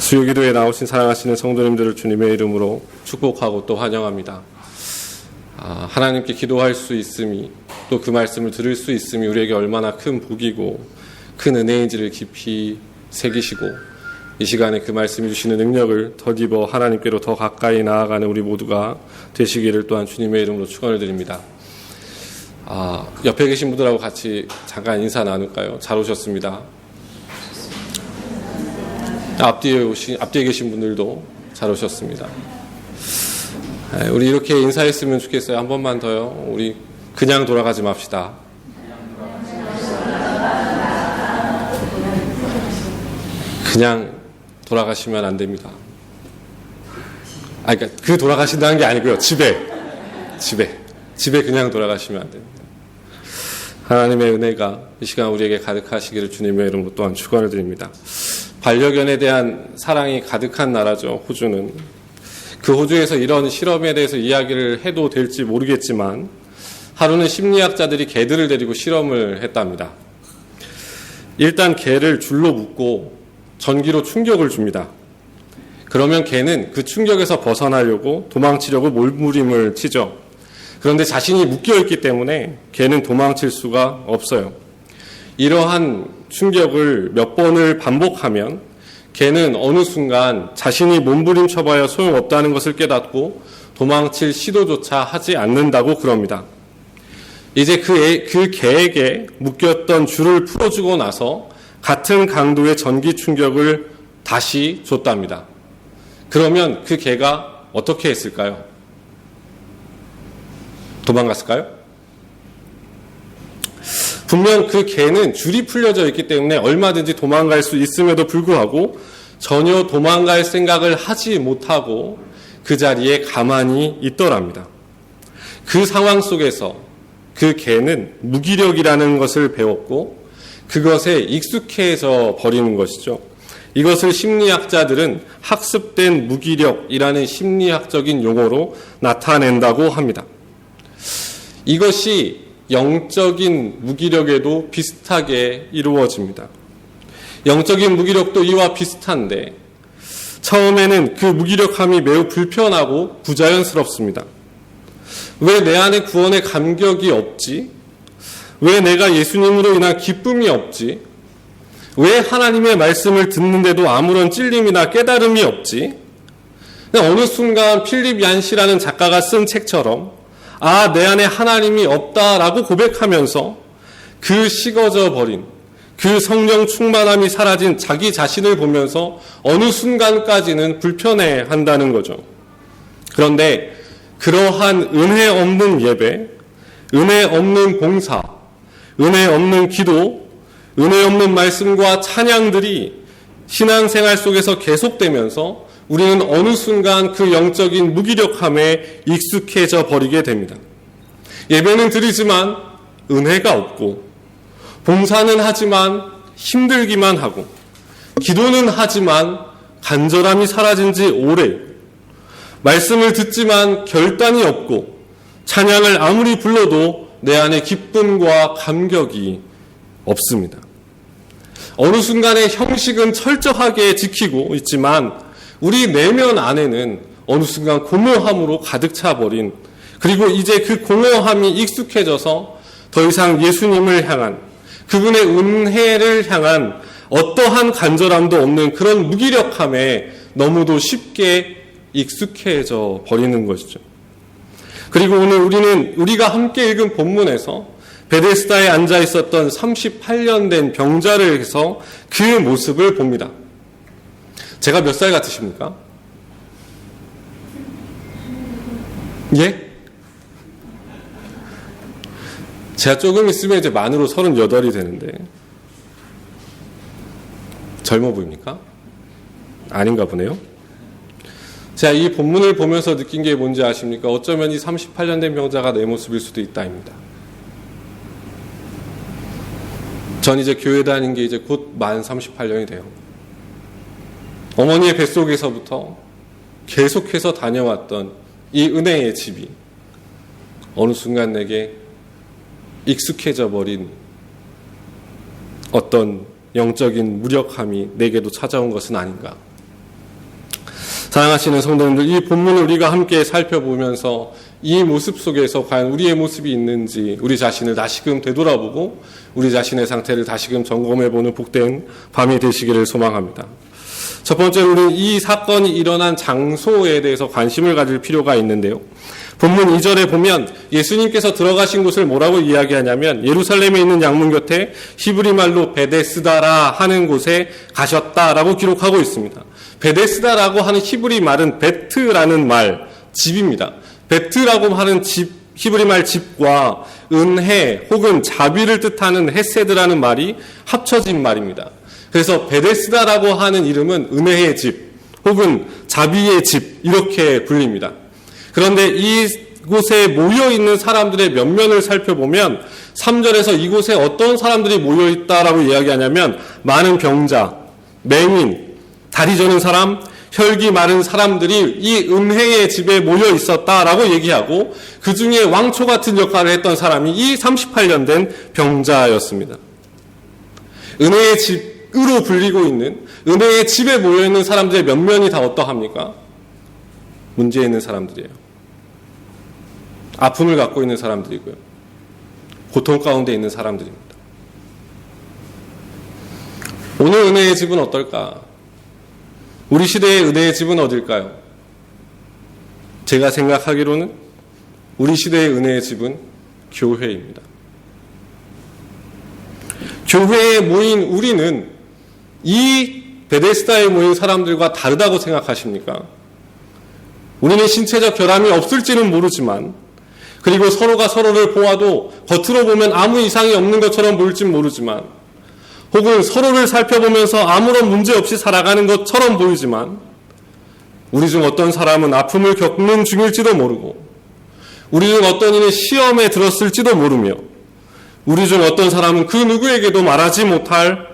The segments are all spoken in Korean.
수요기도에 나오신 사랑하시는 성도님들을 주님의 이름으로 축복하고 또 환영합니다. 하나님께 기도할 수 있음이, 또 그 말씀을 들을 수 있음이 우리에게 얼마나 큰 복이고 큰 은혜인지를 깊이 새기시고, 이 시간에 그 말씀이 주시는 능력을 덧입어 하나님께로 더 가까이 나아가는 우리 모두가 되시기를 또한 주님의 이름으로 축원을 드립니다. 옆에 계신 분들하고 같이 잠깐 인사 나눌까요? 잘 오셨습니다. 앞뒤에 계신 분들도 잘 오셨습니다. 우리 이렇게 인사했으면 좋겠어요. 한 번만 더요. 우리 그냥 돌아가지 맙시다. 그냥 돌아가시면 안 됩니다. 그러니까 그 돌아가신다는 게 아니고요. 집에 그냥 돌아가시면 안 됩니다. 하나님의 은혜가 이 시간 우리에게 가득하시기를 주님의 이름으로 또한 축원을 드립니다. 반려견에 대한 사랑이 가득한 나라죠, 호주는. 그 호주에서 이런 실험에 대해서 이야기를 해도 될지 모르겠지만, 하루는 심리학자들이 개들을 데리고 실험을 했답니다. 일단 개를 줄로 묶고 전기로 충격을 줍니다. 그러면 개는 그 충격에서 벗어나려고 도망치려고 몰부림을 치죠. 그런데 자신이 묶여있기 때문에 개는 도망칠 수가 없어요. 이러한 충격을 몇 번을 반복하면 개는 어느 순간 자신이 몸부림쳐봐야 소용없다는 것을 깨닫고 도망칠 시도조차 하지 않는다고 그럽니다. 이제 그 개에게 묶였던 줄을 풀어주고 나서 같은 강도의 전기 충격을 다시 줬답니다. 그러면 그 개가 어떻게 했을까요? 도망갔을까요? 분명 그 개는 줄이 풀려져 있기 때문에 얼마든지 도망갈 수 있음에도 불구하고 전혀 도망갈 생각을 하지 못하고 그 자리에 가만히 있더랍니다. 그 상황 속에서 그 개는 무기력이라는 것을 배웠고 그것에 익숙해져 버리는 것이죠. 이것을 심리학자들은 학습된 무기력이라는 심리학적인 용어로 나타낸다고 합니다. 이것이 영적인 무기력에도 비슷하게 이루어집니다. 영적인 무기력도 이와 비슷한데, 처음에는 그 무기력함이 매우 불편하고 부자연스럽습니다. 왜 내 안에 구원의 감격이 없지? 왜 내가 예수님으로 인한 기쁨이 없지? 왜 하나님의 말씀을 듣는데도 아무런 찔림이나 깨달음이 없지? 어느 순간 필립 얀시라는 작가가 쓴 책처럼 내 안에 하나님이 없다라고 고백하면서 그 식어져 버린, 그 성령 충만함이 사라진 자기 자신을 보면서 어느 순간까지는 불편해한다는 거죠. 그런데 그러한 은혜 없는 예배, 은혜 없는 봉사, 은혜 없는 기도, 은혜 없는 말씀과 찬양들이 신앙생활 속에서 계속되면서 우리는 어느 순간 그 영적인 무기력함에 익숙해져 버리게 됩니다. 예배는 드리지만 은혜가 없고, 봉사는 하지만 힘들기만 하고, 기도는 하지만 간절함이 사라진 지 오래, 말씀을 듣지만 결단이 없고, 찬양을 아무리 불러도 내 안에 기쁨과 감격이 없습니다. 어느 순간에 형식은 철저하게 지키고 있지만 우리 내면 안에는 어느 순간 공허함으로 가득 차버린, 그리고 이제 그 공허함이 익숙해져서 더 이상 예수님을 향한, 그분의 은혜를 향한 어떠한 간절함도 없는 그런 무기력함에 너무도 쉽게 익숙해져 버리는 것이죠. 그리고 오늘 우리가 함께 읽은 본문에서 베데스다에 앉아 있었던 38년 된 병자를 해서 그 모습을 봅니다. 제가 몇 살 같으십니까? 예? 제가 조금 있으면 이제 만으로 38이 되는데 젊어 보입니까? 아닌가 보네요. 제가 이 본문을 보면서 느낀 게 뭔지 아십니까? 어쩌면 이 38년 된 병자가 내 모습일 수도 있다입니다. 전 이제 교회 다닌 게 이제 곧 만 38년이 돼요. 어머니의 뱃속에서부터 계속해서 다녀왔던 이 은혜의 집이 어느 순간 내게 익숙해져 버린 어떤 영적인 무력함이 내게도 찾아온 것은 아닌가. 사랑하시는 성도님들, 이 본문을 우리가 함께 살펴보면서 이 모습 속에서 과연 우리의 모습이 있는지 우리 자신을 다시금 되돌아보고 우리 자신의 상태를 다시금 점검해보는 복된 밤이 되시기를 소망합니다. 첫 번째로 우리는 이 사건이 일어난 장소에 대해서 관심을 가질 필요가 있는데요. 본문 2절에 보면 예수님께서 들어가신 곳을 뭐라고 이야기하냐면 예루살렘에 있는 양문 곁에 히브리 말로 베데스다라 하는 곳에 가셨다라고 기록하고 있습니다. 베데스다라고 하는 히브리 말은 베트라는 말, 집입니다. 베트라고 하는 집, 히브리 말 집과 은혜 혹은 자비를 뜻하는 헤세드라는 말이 합쳐진 말입니다. 그래서 베데스다라고 하는 이름은 은혜의 집 혹은 자비의 집 이렇게 불립니다. 그런데 이곳에 모여있는 사람들의 면면을 살펴보면 3절에서 이곳에 어떤 사람들이 모여있다라고 이야기하냐면 많은 병자, 맹인, 다리 저는 사람, 혈기 마른 사람들이 이 은혜의 집에 모여 있었다라고 얘기하고 그 중에 왕초 같은 역할을 했던 사람이 이 38년 된 병자였습니다. 은혜의 집으로 불리고 있는 은혜의 집에 모여 있는 사람들의 면면이 다 어떠합니까? 문제 있는 사람들이에요. 아픔을 갖고 있는 사람들이고요. 고통 가운데 있는 사람들입니다. 오늘 은혜의 집은 어떨까? 우리 시대의 은혜의 집은 어딜까요? 제가 생각하기로는 우리 시대의 은혜의 집은 교회입니다. 교회에 모인 우리는 이 베데스다에 모인 사람들과 다르다고 생각하십니까? 우리는 신체적 결함이 없을지는 모르지만 그리고 서로가 서로를 보아도 겉으로 보면 아무 이상이 없는 것처럼 보일진 모르지만 혹은 서로를 살펴보면서 아무런 문제 없이 살아가는 것처럼 보이지만 우리 중 어떤 사람은 아픔을 겪는 중일지도 모르고 우리 중 어떤 이는 시험에 들었을지도 모르며 우리 중 어떤 사람은 그 누구에게도 말하지 못할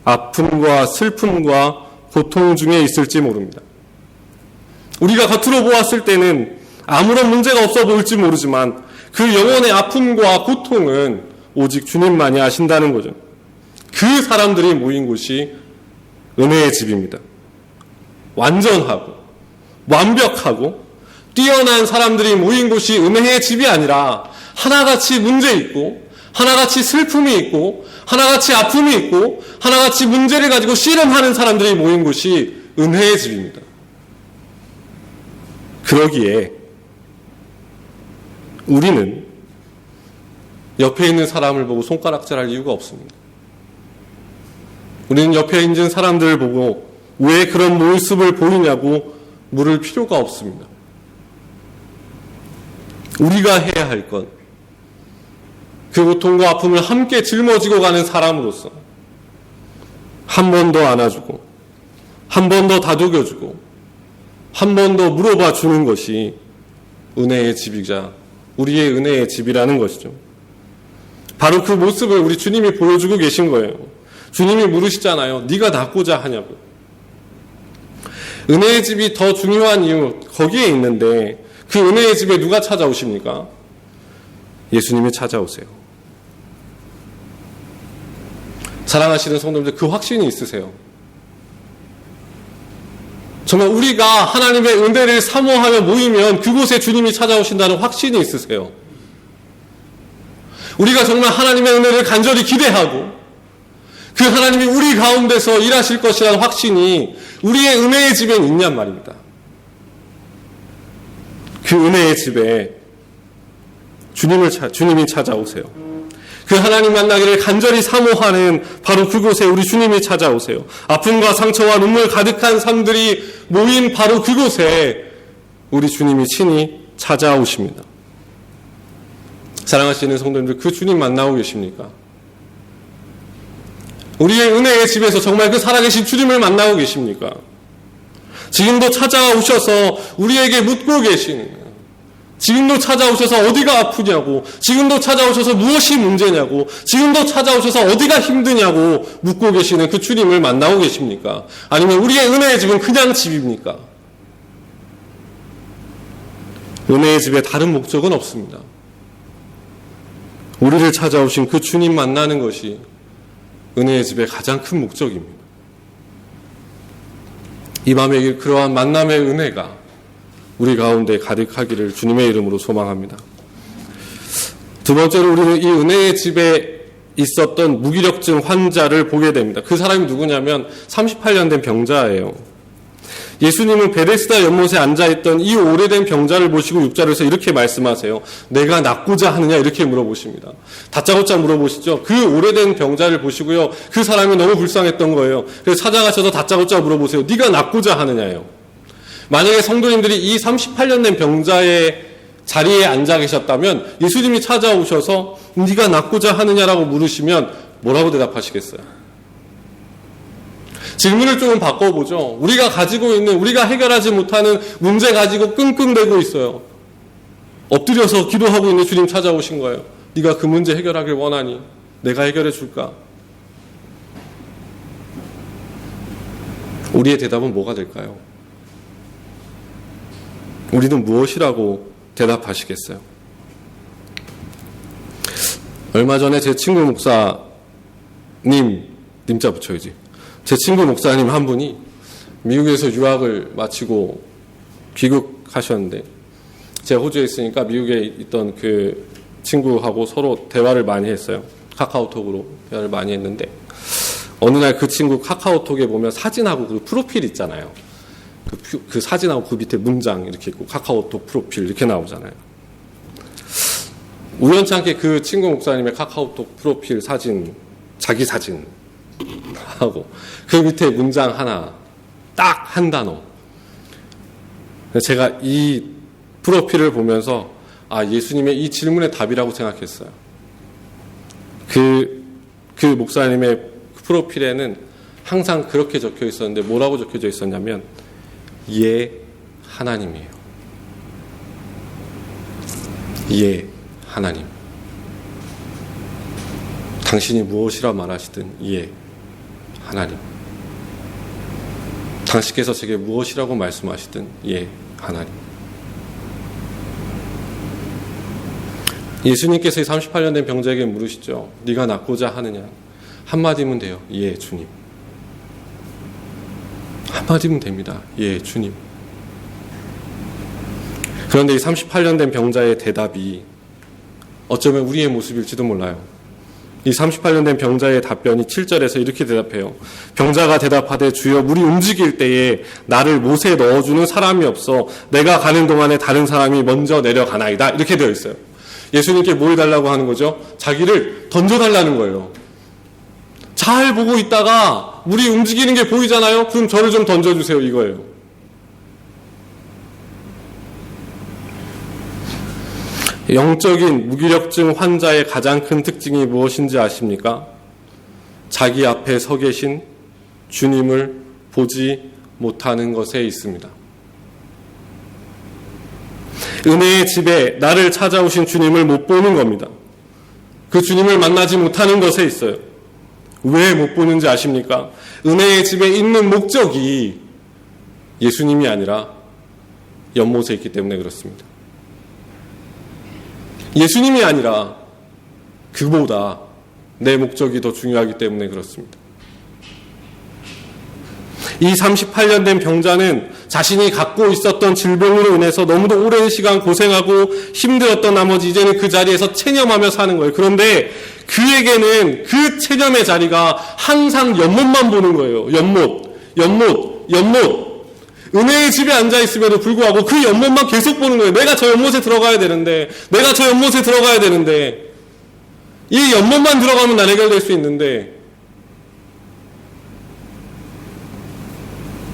아픔과 슬픔과 고통 중에 있을지 모릅니다. 우리가 겉으로 보았을 때는 아무런 문제가 없어 보일지 모르지만 그 영혼의 아픔과 고통은 오직 주님만이 아신다는 거죠. 그 사람들이 모인 곳이 은혜의 집입니다. 완전하고 완벽하고 뛰어난 사람들이 모인 곳이 은혜의 집이 아니라 하나같이 문제 있고 하나같이 슬픔이 있고 하나같이 아픔이 있고 하나같이 문제를 가지고 씨름하는 사람들이 모인 곳이 은혜의 집입니다. 그러기에 우리는 옆에 있는 사람을 보고 손가락질할 이유가 없습니다. 우리는 옆에 있는 사람들을 보고 왜 그런 모습을 보이냐고 물을 필요가 없습니다. 우리가 해야 할 것, 그 고통과 아픔을 함께 짊어지고 가는 사람으로서 한 번 더 안아주고 한 번 더 다독여주고 한 번 더 물어봐 주는 것이 은혜의 집이자 우리의 은혜의 집이라는 것이죠. 바로 그 모습을 우리 주님이 보여주고 계신 거예요. 주님이 물으시잖아요. 네가 낫고자 하냐고. 은혜의 집이 더 중요한 이유 거기에 있는데 그 은혜의 집에 누가 찾아오십니까? 예수님이 찾아오세요. 사랑하시는 성도님들, 그 확신이 있으세요? 정말 우리가 하나님의 은혜를 사모하며 모이면 그곳에 주님이 찾아오신다는 확신이 있으세요? 우리가 정말 하나님의 은혜를 간절히 기대하고 그 하나님이 우리 가운데서 일하실 것이라는 확신이 우리의 은혜의 집엔 있냔 말입니다. 그 은혜의 집에 주님이 찾아오세요. 그 하나님 만나기를 간절히 사모하는 바로 그곳에 우리 주님이 찾아오세요. 아픔과 상처와 눈물 가득한 삶들이 모인 바로 그곳에 우리 주님이 친히 찾아오십니다. 사랑하시는 성도님들, 그 주님 만나고 계십니까? 우리의 은혜의 집에서 정말 그 살아계신 주님을 만나고 계십니까? 지금도 찾아오셔서 우리에게 묻고 계시는, 지금도 찾아오셔서 어디가 아프냐고, 지금도 찾아오셔서 무엇이 문제냐고, 지금도 찾아오셔서 어디가 힘드냐고 묻고 계시는 그 주님을 만나고 계십니까? 아니면 우리의 은혜의 집은 그냥 집입니까? 은혜의 집에 다른 목적은 없습니다. 우리를 찾아오신 그 주님 만나는 것이 은혜의 집의 가장 큰 목적입니다. 이 밤에 그러한 만남의 은혜가 우리 가운데 가득하기를 주님의 이름으로 소망합니다. 두 번째로 우리는 이 은혜의 집에 있었던 무기력증 환자를 보게 됩니다. 그 사람이 누구냐면 38년 된 병자예요. 예수님은 베데스다 연못에 앉아있던 이 오래된 병자를 보시고 6절에서 이렇게 말씀하세요. 내가 낫고자 하느냐 이렇게 물어보십니다. 다짜고짜 물어보시죠. 그 오래된 병자를 보시고요. 그 사람이 너무 불쌍했던 거예요. 그래서 찾아가셔서 다짜고짜 물어보세요. 네가 낫고자 하느냐요. 만약에 성도님들이 이 38년 된 병자의 자리에 앉아 계셨다면 예수님이 찾아오셔서 네가 낫고자 하느냐라고 물으시면 뭐라고 대답하시겠어요? 질문을 조금 바꿔보죠. 우리가 가지고 있는, 우리가 해결하지 못하는 문제 가지고 끙끙대고 있어요. 엎드려서 기도하고 있는 주님 찾아오신 거예요. 네가 그 문제 해결하길 원하니 내가 해결해 줄까? 우리의 대답은 뭐가 될까요? 우리는 무엇이라고 대답하시겠어요? 얼마 전에 제 친구 목사님, 님자 붙여야지. 제 친구 목사님 한 분이 미국에서 유학을 마치고 귀국하셨는데, 제가 호주에 있으니까 미국에 있던 그 친구하고 서로 대화를 많이 했어요. 카카오톡으로 대화를 많이 했는데, 어느 날 그 친구 카카오톡에 보면 사진하고 그 프로필 있잖아요. 그 사진하고 그 밑에 문장 이렇게 있고 카카오톡 프로필 이렇게 나오잖아요. 우연치 않게 그 친구 목사님의 카카오톡 프로필 사진, 자기 사진 하고 그 밑에 문장 하나, 딱 한 단어. 제가 이 프로필을 보면서 예수님의 이 질문의 답이라고 생각했어요. 그 목사님의 프로필에는 항상 그렇게 적혀 있었는데 뭐라고 적혀져 있었냐면 예, 하나님이에요. 예, 하나님. 당신이 무엇이라 말하시든 예, 하나님. 당신께서 제게 무엇이라고 말씀하시든 예, 하나님. 예수님께서 38년 된 병자에게 물으시죠. 네가 낫고자 하느냐? 한마디면 돼요. 예, 주님. 한마디면 됩니다. 예, 주님. 그런데 이 38년 된 병자의 대답이 어쩌면 우리의 모습일지도 몰라요. 이 38년 된 병자의 답변이 7절에서 이렇게 대답해요. 병자가 대답하되 주여 물이 움직일 때에 나를 못에 넣어주는 사람이 없어 내가 가는 동안에 다른 사람이 먼저 내려가나이다. 이렇게 되어 있어요. 예수님께 뭘 달라고 하는 거죠? 자기를 던져달라는 거예요. 잘 보고 있다가 물이 움직이는 게 보이잖아요? 그럼 저를 좀 던져주세요. 이거예요. 영적인 무기력증 환자의 가장 큰 특징이 무엇인지 아십니까? 자기 앞에 서 계신 주님을 보지 못하는 것에 있습니다. 은혜의 집에 나를 찾아오신 주님을 못 보는 겁니다. 그 주님을 만나지 못하는 것에 있어요. 왜 못 보는지 아십니까? 은혜의 집에 있는 목적이 예수님이 아니라 연못에 있기 때문에 그렇습니다. 예수님이 아니라 그보다 내 목적이 더 중요하기 때문에 그렇습니다. 이 38년 된 병자는 자신이 갖고 있었던 질병으로 인해서 너무도 오랜 시간 고생하고 힘들었던 나머지 이제는 그 자리에서 체념하며 사는 거예요. 그런데 그에게는 그 체념의 자리가 항상 연못만 보는 거예요. 연못. 은혜의 집에 앉아있음에도 불구하고 그 연못만 계속 보는 거예요. 내가 저 연못에 들어가야 되는데, 이 연못만 들어가면 난 해결될 수 있는데,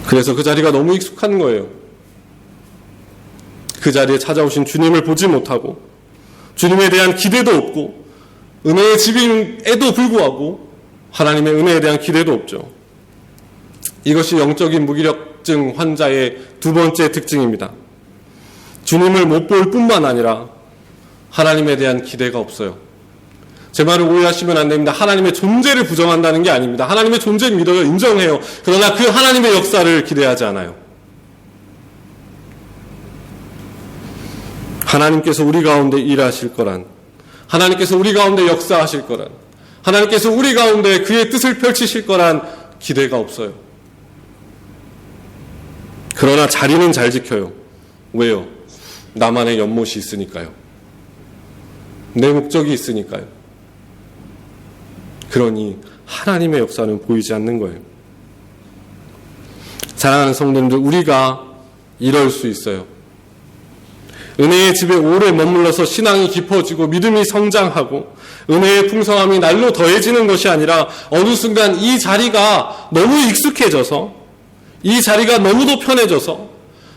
그래서 그 자리가 너무 익숙한 거예요. 그 자리에 찾아오신 주님을 보지 못하고 주님에 대한 기대도 없고 은혜의 집임에도 불구하고 하나님의 은혜에 대한 기대도 없죠. 이것이 영적인 무기력증 환자의 두 번째 특징입니다. 주님을 못 볼 뿐만 아니라 하나님에 대한 기대가 없어요. 제 말을 오해하시면 안 됩니다. 하나님의 존재를 부정한다는 게 아닙니다. 하나님의 존재를 믿어요. 인정해요. 그러나 그 하나님의 역사를 기대하지 않아요. 하나님께서 우리 가운데 일하실 거란, 하나님께서 우리 가운데 역사하실 거란, 하나님께서 우리 가운데 그의 뜻을 펼치실 거란 기대가 없어요. 그러나 자리는 잘 지켜요. 왜요? 나만의 연못이 있으니까요. 내 목적이 있으니까요. 그러니 하나님의 역사는 보이지 않는 거예요. 사랑하는 성도님들, 우리가 이럴 수 있어요. 은혜의 집에 오래 머물러서 신앙이 깊어지고 믿음이 성장하고 은혜의 풍성함이 날로 더해지는 것이 아니라 어느 순간 이 자리가 너무 익숙해져서, 이 자리가 너무도 편해져서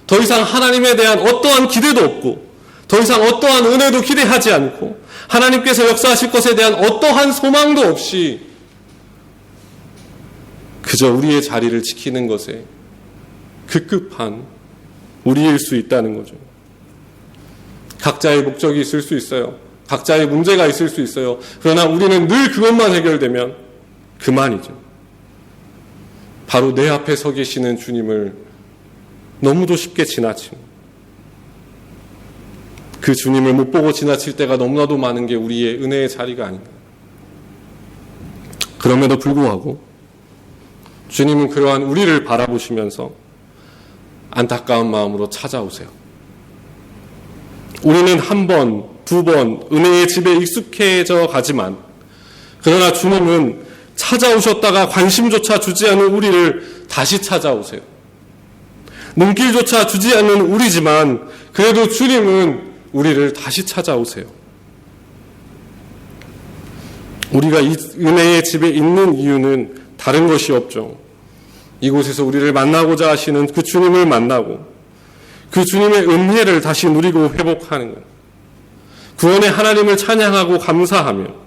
더 이상 하나님에 대한 어떠한 기대도 없고 더 이상 어떠한 은혜도 기대하지 않고 하나님께서 역사하실 것에 대한 어떠한 소망도 없이 그저 우리의 자리를 지키는 것에 급급한 우리일 수 있다는 거죠. 각자의 목적이 있을 수 있어요. 각자의 문제가 있을 수 있어요. 그러나 우리는 늘 그것만 해결되면 그만이죠. 바로 내 앞에 서 계시는 주님을 너무도 쉽게 지나치고 그 주님을 못 보고 지나칠 때가 너무나도 많은 게 우리의 은혜의 자리가 아닌가. 그럼에도 불구하고 주님은 그러한 우리를 바라보시면서 안타까운 마음으로 찾아오세요. 우리는 한 번, 두 번 은혜의 집에 익숙해져 가지만 그러나 주님은 찾아오셨다가 관심조차 주지 않은 우리를 다시 찾아오세요. 눈길조차 주지 않는 우리지만 그래도 주님은 우리를 다시 찾아오세요. 우리가 이 은혜의 집에 있는 이유는 다른 것이 없죠. 이곳에서 우리를 만나고자 하시는 그 주님을 만나고 그 주님의 은혜를 다시 누리고 회복하는 것. 구원의 하나님을 찬양하고 감사하며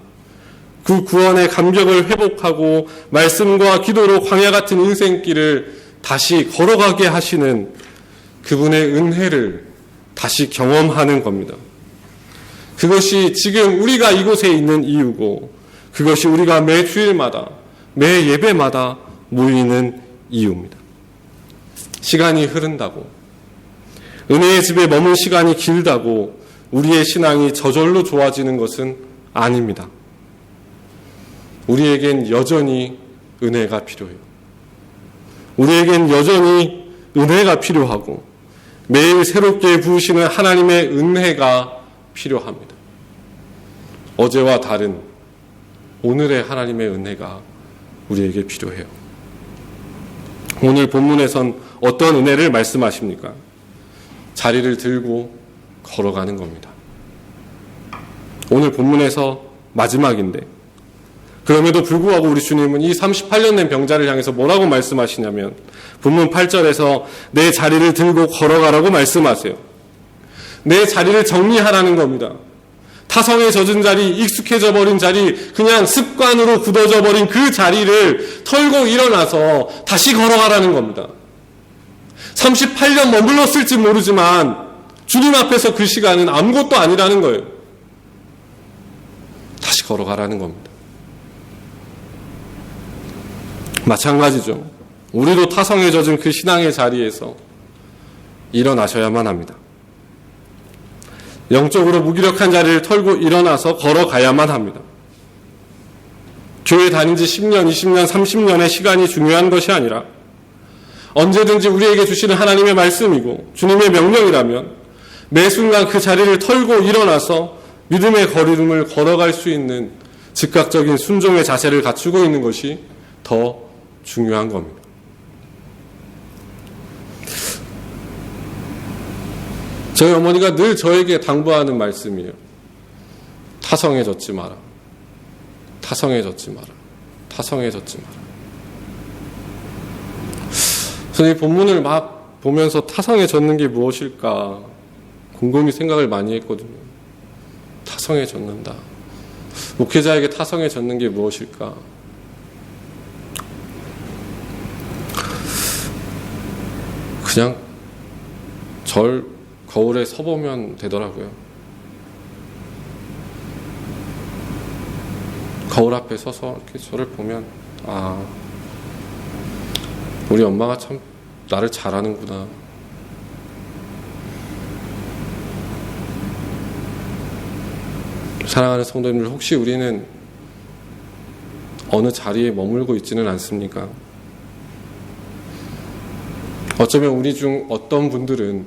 그 구원의 감격을 회복하고 말씀과 기도로 광야 같은 인생길을 다시 걸어가게 하시는 그분의 은혜를 다시 경험하는 겁니다. 그것이 지금 우리가 이곳에 있는 이유고 그것이 우리가 매 주일마다 매 예배마다 모이는 이유입니다. 시간이 흐른다고 은혜의 집에 머문 시간이 길다고 우리의 신앙이 저절로 좋아지는 것은 아닙니다. 우리에겐 여전히 은혜가 필요해요. 우리에겐 여전히 은혜가 필요하고 매일 새롭게 부으시는 하나님의 은혜가 필요합니다. 어제와 다른 오늘의 하나님의 은혜가 우리에게 필요해요. 오늘 본문에선 어떤 은혜를 말씀하십니까? 자리를 들고 걸어가는 겁니다. 오늘 본문에서 마지막인데 그럼에도 불구하고 우리 주님은 이 38년 된 병자를 향해서 뭐라고 말씀하시냐면 본문 8절에서 내 자리를 들고 걸어가라고 말씀하세요. 내 자리를 정리하라는 겁니다. 타성에 젖은 자리, 익숙해져 버린 자리, 그냥 습관으로 굳어져 버린 그 자리를 털고 일어나서 다시 걸어가라는 겁니다. 38년 머물렀을지 모르지만 주님 앞에서 그 시간은 아무것도 아니라는 거예요. 다시 걸어가라는 겁니다. 마찬가지죠. 우리도 타성에 젖은 그 신앙의 자리에서 일어나셔야만 합니다. 영적으로 무기력한 자리를 털고 일어나서 걸어가야만 합니다. 교회 다닌 지 10년, 20년, 30년의 시간이 중요한 것이 아니라 언제든지 우리에게 주시는 하나님의 말씀이고 주님의 명령이라면 매 순간 그 자리를 털고 일어나서 믿음의 걸음을 걸어갈 수 있는 즉각적인 순종의 자세를 갖추고 있는 것이 더 중요한 겁니다. 저희 어머니가 늘 저에게 당부하는 말씀이에요. 타성에 젖지 마라. 타성에 젖지 마라. 타성에 젖지 마라. 저는 이 본문을 막 보면서 타성에 젖는 게 무엇일까 곰곰이 생각을 많이 했거든요. 타성에 젖는다. 목회자에게 타성에 젖는 게 무엇일까? 그냥 절 거울에 서보면 되더라고요. 거울 앞에 서서 이렇게 저를 보면 아, 우리 엄마가 참 나를 잘하는구나. 사랑하는 성도님들, 혹시 우리는 어느 자리에 머물고 있지는 않습니까? 어쩌면 우리 중 어떤 분들은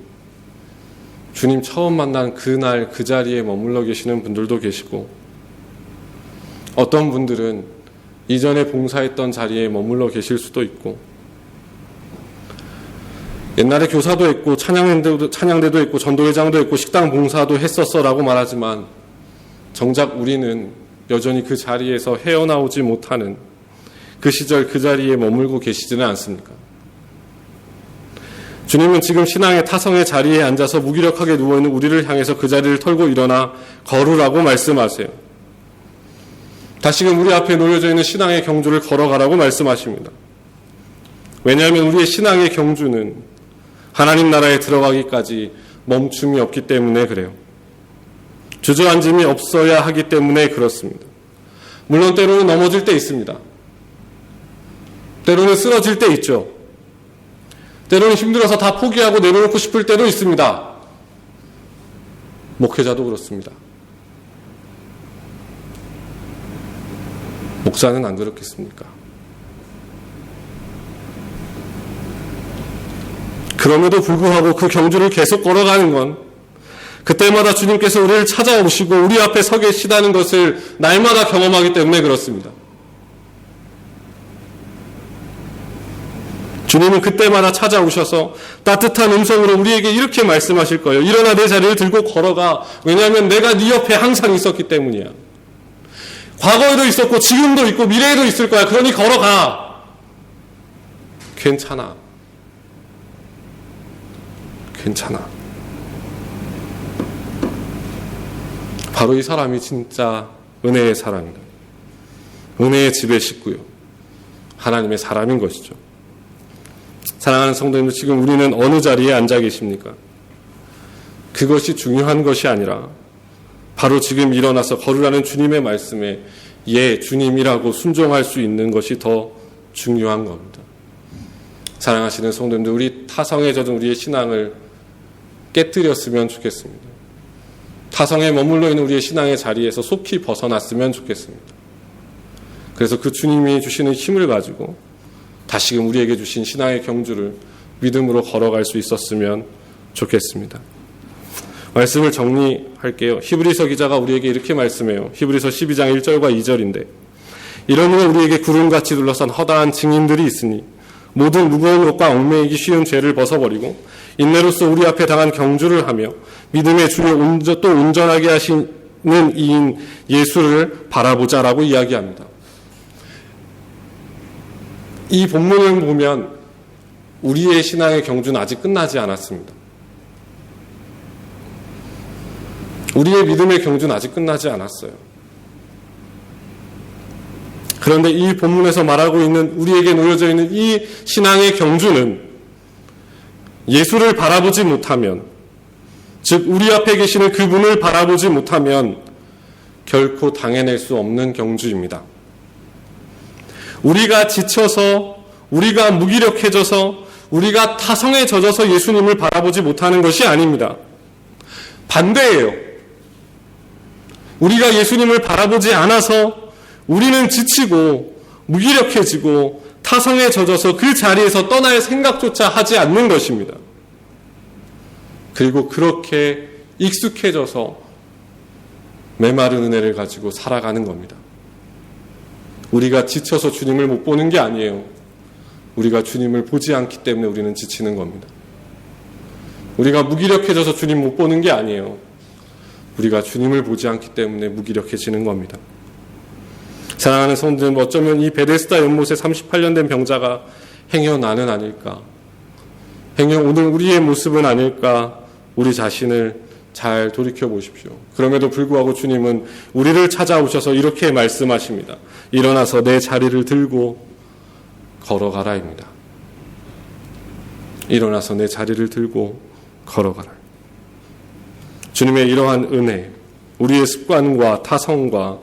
주님 처음 만난 그날 그 자리에 머물러 계시는 분들도 계시고, 어떤 분들은 이전에 봉사했던 자리에 머물러 계실 수도 있고, 옛날에 교사도 했고 찬양대도 했고 전도회장도 했고 식당 봉사도 했었어라고 말하지만 정작 우리는 여전히 그 자리에서 헤어나오지 못하는 그 시절 그 자리에 머물고 계시지는 않습니까? 주님은 지금 신앙의 타성의 자리에 앉아서 무기력하게 누워있는 우리를 향해서 그 자리를 털고 일어나 걸으라고 말씀하세요. 다시금 우리 앞에 놓여져 있는 신앙의 경주를 걸어가라고 말씀하십니다. 왜냐하면 우리의 신앙의 경주는 하나님 나라에 들어가기까지 멈춤이 없기 때문에 그래요. 주저앉음이 없어야 하기 때문에 그렇습니다. 물론 때로는 넘어질 때 있습니다. 때로는 쓰러질 때 있죠. 때로는 힘들어서 다 포기하고 내려놓고 싶을 때도 있습니다. 목회자도 그렇습니다. 목사는 안 그렇겠습니까? 그럼에도 불구하고 그 경주를 계속 걸어가는 건 그때마다 주님께서 우리를 찾아오시고 우리 앞에 서 계시다는 것을 날마다 경험하기 때문에 그렇습니다. 주님은 그때마다 찾아오셔서 따뜻한 음성으로 우리에게 이렇게 말씀하실 거예요. 일어나 내 자리를 들고 걸어가. 왜냐하면 내가 네 옆에 항상 있었기 때문이야. 과거에도 있었고 지금도 있고 미래에도 있을 거야. 그러니 걸어가. 괜찮아. 괜찮아. 바로 이 사람이 진짜 은혜의 사람이다. 은혜의 집의 식구요. 하나님의 사람인 것이죠. 사랑하는 성도님들, 지금 우리는 어느 자리에 앉아 계십니까? 그것이 중요한 것이 아니라 바로 지금 일어나서 걸으라는 주님의 말씀에 예, 주님이라고 순종할 수 있는 것이 더 중요한 겁니다. 사랑하시는 성도님들, 우리 타성에 젖은 우리의 신앙을 깨뜨렸으면 좋겠습니다. 타성에 머물러 있는 우리의 신앙의 자리에서 속히 벗어났으면 좋겠습니다. 그래서 그 주님이 주시는 힘을 가지고 다시금 우리에게 주신 신앙의 경주를 믿음으로 걸어갈 수 있었으면 좋겠습니다. 말씀을 정리할게요. 히브리서 기자가 우리에게 이렇게 말씀해요. 히브리서 12장 1절과 2절인데 이러므로 우리에게 구름같이 둘러싼 허다한 증인들이 있으니 모든 무거운 것과 얽매이기 쉬운 죄를 벗어버리고 인내로써 우리 앞에 당한 경주를 하며 믿음의 주를 또 온전하게 하시는 이인 예수를 바라보자라고 이야기합니다. 이 본문을 보면 우리의 신앙의 경주는 아직 끝나지 않았습니다. 우리의 믿음의 경주는 아직 끝나지 않았어요. 그런데 이 본문에서 말하고 있는 우리에게 놓여져 있는 이 신앙의 경주는 예수를 바라보지 못하면, 즉 우리 앞에 계시는 그분을 바라보지 못하면 결코 당해낼 수 없는 경주입니다. 우리가 지쳐서, 우리가 무기력해져서, 우리가 타성에 젖어서 예수님을 바라보지 못하는 것이 아닙니다. 반대예요. 우리가 예수님을 바라보지 않아서 우리는 지치고 무기력해지고 타성에 젖어서 그 자리에서 떠날 생각조차 하지 않는 것입니다. 그리고 그렇게 익숙해져서 메마른 은혜를 가지고 살아가는 겁니다. 우리가 지쳐서 주님을 못 보는 게 아니에요. 우리가 주님을 보지 않기 때문에 우리는 지치는 겁니다. 우리가 무기력해져서 주님 못 보는 게 아니에요. 우리가 주님을 보지 않기 때문에 무기력해지는 겁니다. 사랑하는 성도들, 어쩌면 이 베데스다 연못에 38년 된 병자가 행여 나는 아닐까, 행여 오늘 우리의 모습은 아닐까, 우리 자신을 잘 돌이켜 보십시오. 그럼에도 불구하고 주님은 우리를 찾아오셔서 이렇게 말씀하십니다. 일어나서 내 자리를 들고 걸어가라입니다. 일어나서 내 자리를 들고 걸어가라. 주님의 이러한 은혜, 우리의 습관과 타성과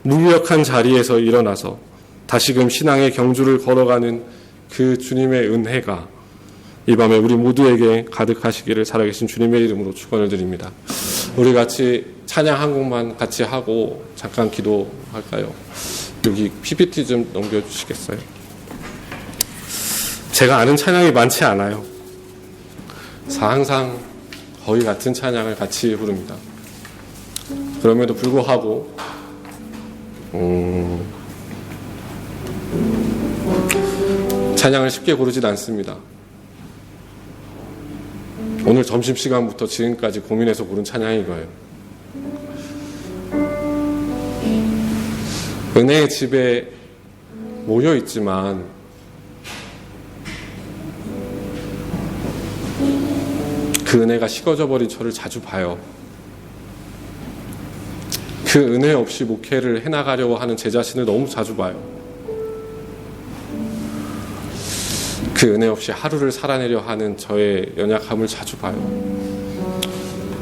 무기력한 자리에서 일어나서 다시금 신앙의 경주를 걸어가는 그 주님의 은혜가 이 밤에 우리 모두에게 가득하시기를 살아계신 주님의 이름으로 축원을 드립니다. 우리 같이 찬양 한 곡만 같이 하고 잠깐 기도할까요? 여기 PPT 좀 넘겨주시겠어요? 제가 아는 찬양이 많지 않아요. 항상 거의 같은 찬양을 같이 부릅니다. 그럼에도 불구하고 찬양을 쉽게 고르진 않습니다. 오늘 점심시간부터 지금까지 고민해서 고른 찬양이 이거예요. 은혜의 집에 모여 있지만 그 은혜가 식어져 버린 저를 자주 봐요. 그 은혜 없이 목회를 해나가려고 하는 제 자신을 너무 자주 봐요. 그 은혜 없이 하루를 살아내려 하는 저의 연약함을 자주 봐요.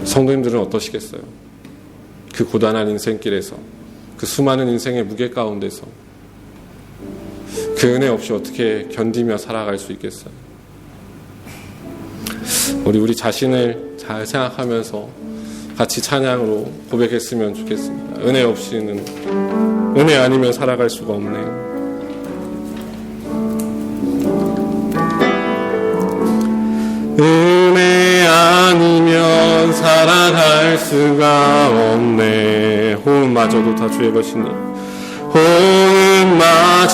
성도님들은 어떠시겠어요? 그 고단한 인생길에서, 그 수많은 인생의 무게 가운데서 그 은혜 없이 어떻게 견디며 살아갈 수 있겠어요? 우리 자신을 잘 생각하면서 같이 찬양으로 고백했으면 좋겠습니다. 은혜 없이는, 은혜 아니면 살아갈 수가 없네요. 은혜 아니면 살아갈 수가 없네. 호흡마저도 다 주의 것이니,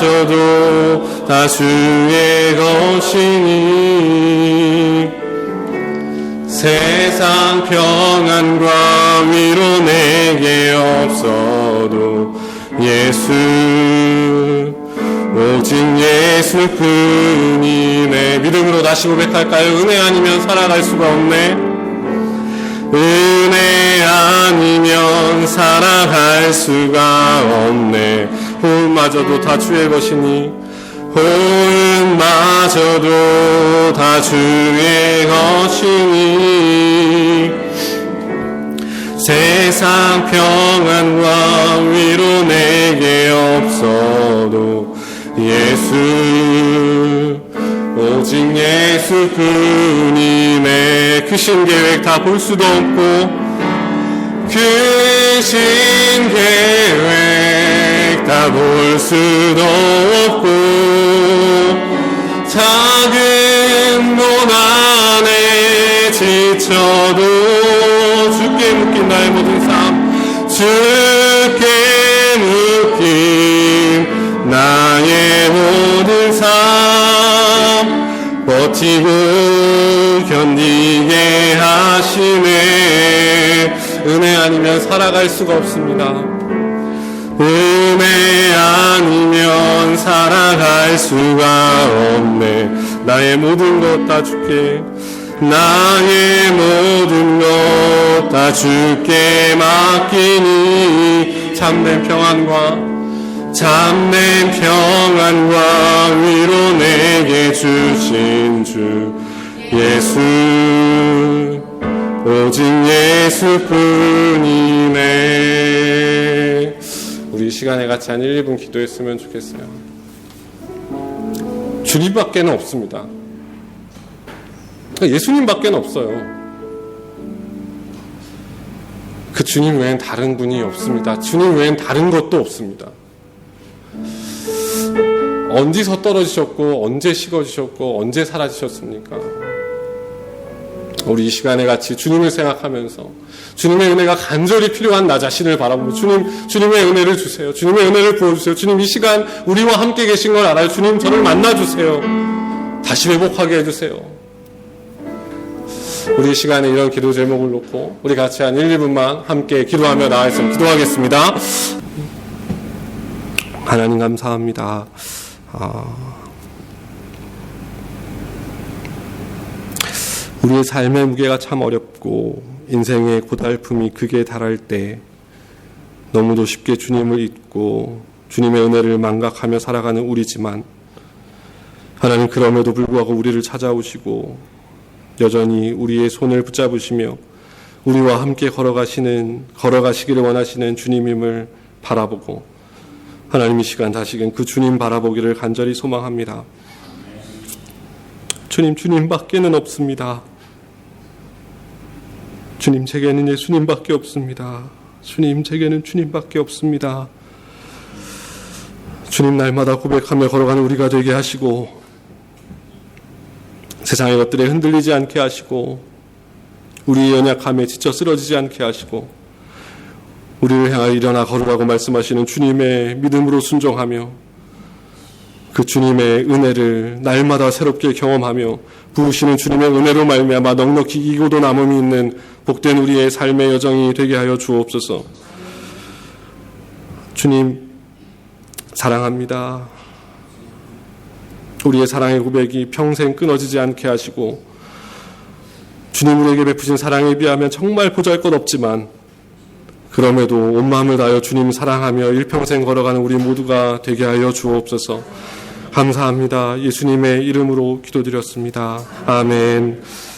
호흡마저도 다 주의 것이니, 세상 평안과 위로 내게 없어도 예수, 오직 예수뿐이네. 믿음으로 다시 고백할까요? 은혜 아니면 살아갈 수가 없네. 은혜 아니면 살아갈 수가 없네. 호흡마저도 다 주의 것이니, 호흡마저도 다 주의 것이니, 세상 평안과 위로 내게 없어도 예수, 오직 예수뿐이네. 크신 계획 다 볼 수도 없고, 크신 계획 다 볼 수도 없고, 작은 고난에 지쳐도 주께 묶인 나의 모든 삶, 주께 묶인 나의 모든 삶, 버티고 견디게 하시네. 은혜 아니면 살아갈 수가 없습니다. 은혜 아니면 살아갈 수가 없네. 나의 모든 것 다 주께, 나의 모든 것 다 주께 맡기니, 참된 평안과 위로 내게 주신 주 예수, 오직 예수뿐이네. 우리 이 시간에 같이 한 1, 2분 기도했으면 좋겠어요. 주님밖에는 없습니다. 예수님밖에는 없어요. 그 주님 외엔 다른 분이 없습니다. 주님 외엔 다른 것도 없습니다. 언제서 떨어지셨고, 언제 식어지셨고, 언제 사라지셨습니까? 우리 이 시간에 같이 주님을 생각하면서 주님의 은혜가 간절히 필요한 나 자신을 바라보며 주님의 은혜를 주세요. 주님의 은혜를 부어주세요. 주님, 이 시간 우리와 함께 계신 걸 알아요. 주님, 저를 만나주세요. 다시 회복하게 해주세요. 우리 이 시간에 이런 기도 제목을 놓고 우리 같이 한 1, 2분만 함께 기도하며 나아가서 기도하겠습니다. 하나님 감사합니다. 우리의 삶의 무게가 참 어렵고 인생의 고달픔이 극에 달할 때 너무도 쉽게 주님을 잊고 주님의 은혜를 망각하며 살아가는 우리지만, 하나님 그럼에도 불구하고 우리를 찾아오시고 여전히 우리의 손을 붙잡으시며 우리와 함께 걸어가시기를 원하시는 주님임을 바라보고, 하나님 이 시간 다시금 그 주님 바라보기를 간절히 소망합니다. 주님밖에는 없습니다. 주님, 제게는 예수님밖에 없습니다. 주님, 제게는 주님밖에 없습니다. 주님, 날마다 고백하며 걸어가는 우리가 되게 하시고 세상의 것들에 흔들리지 않게 하시고 우리의 연약함에 지쳐 쓰러지지 않게 하시고 우리를 향하여 일어나 걸으라고 말씀하시는 주님의 믿음으로 순종하며 그 주님의 은혜를 날마다 새롭게 경험하며 부으시는 주님의 은혜로 말미암아 넉넉히 이기고도 남음이 있는 복된 우리의 삶의 여정이 되게 하여 주옵소서. 주님 사랑합니다. 우리의 사랑의 고백이 평생 끊어지지 않게 하시고 주님 우리에게 베푸신 사랑에 비하면 정말 보잘것없지만 그럼에도 온 마음을 다하여 주님 사랑하며 일평생 걸어가는 우리 모두가 되게 하여 주옵소서. 감사합니다. 예수님의 이름으로 기도드렸습니다. 아멘.